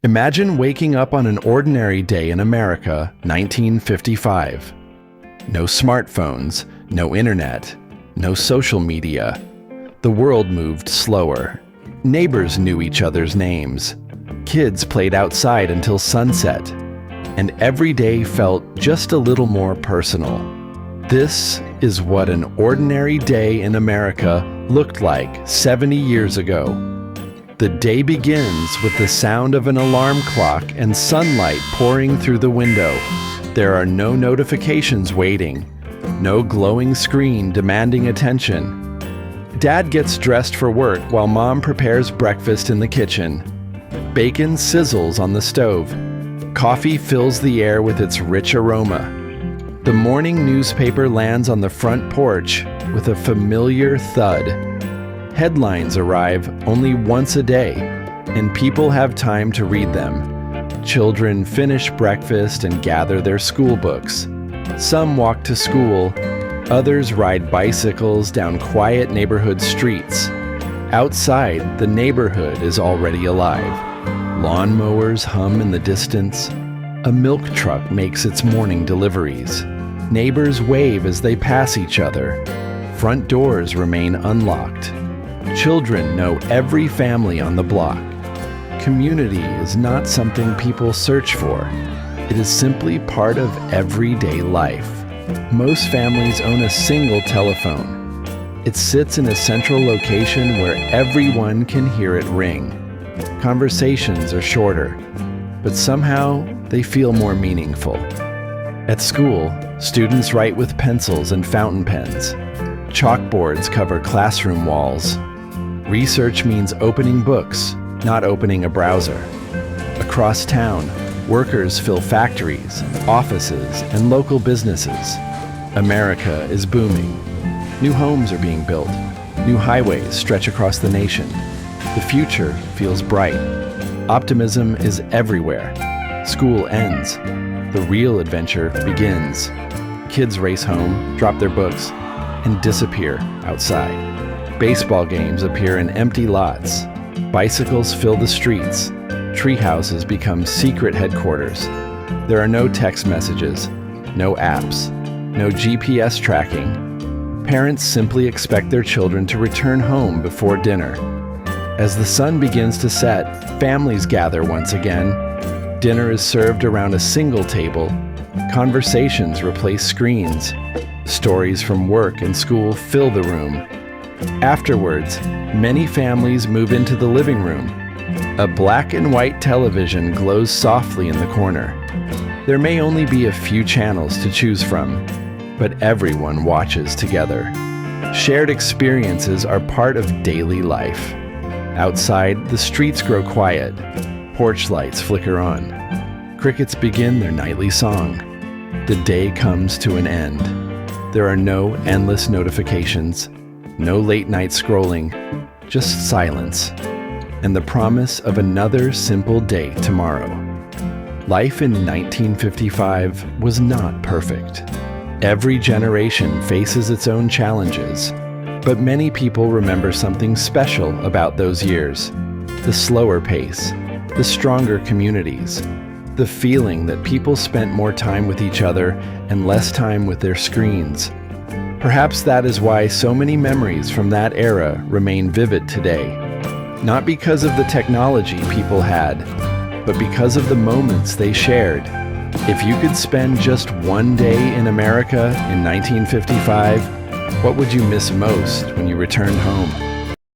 Imagine waking up on an ordinary day in America, 1955. No smartphones, no internet, no social media. The world moved slower. Neighbors knew each other's names. Kids played outside until sunset. And every day felt just a little more personal. This is what an ordinary day in America looked like 70 years ago. The day begins with the sound of an alarm clock and sunlight pouring through the window. There are no notifications waiting, no glowing screen demanding attention. Dad gets dressed for work while Mom prepares breakfast in the kitchen. Bacon sizzles on the stove. Coffee fills the air with its rich aroma. The morning newspaper lands on the front porch with a familiar thud. Headlines arrive only once a day, and people have time to read them. Children finish breakfast and gather their school books. Some walk to school, others ride bicycles down quiet neighborhood streets. Outside, the neighborhood is already alive. Lawnmowers hum in the distance. A milk truck makes its morning deliveries. Neighbors wave as they pass each other. Front doors remain unlocked. Children know every family on the block. Community is not something people search for. It is simply part of everyday life. Most families own a single telephone. It sits in a central location where everyone can hear it ring. Conversations are shorter, but somehow they feel more meaningful. At school, students write with pencils and fountain pens. Chalkboards cover classroom walls. Research means opening books, not opening a browser. Across town, workers fill factories, offices, and local businesses. America is booming. New homes are being built. New highways stretch across the nation. The future feels bright. Optimism is everywhere. School ends. The real adventure begins. Kids race home, drop their books, and disappear outside. Baseball games appear in empty lots. Bicycles fill the streets. Tree houses become secret headquarters. There are no text messages, no apps, no GPS tracking. Parents simply expect their children to return home before dinner. As the sun begins to set, families gather once again. Dinner is served around a single table. Conversations replace screens. Stories from work and school fill the room. Afterwards, many families move into the living room. A black and white television glows softly in the corner. There may only be a few channels to choose from, but everyone watches together. Shared experiences are part of daily life. Outside, the streets grow quiet. Porch lights flicker on. Crickets begin their nightly song. The day comes to an end. There are no endless notifications. No late night scrolling, just silence, and the promise of another simple day tomorrow. Life in 1955 was not perfect. Every generation faces its own challenges, but many people remember something special about those years. The slower pace, the stronger communities, the feeling that people spent more time with each other and less time with their screens. Perhaps that is why so many memories from that era remain vivid today. Not because of the technology people had, but because of the moments they shared. If you could spend just one day in America in 1955, what would you miss most when you returned home?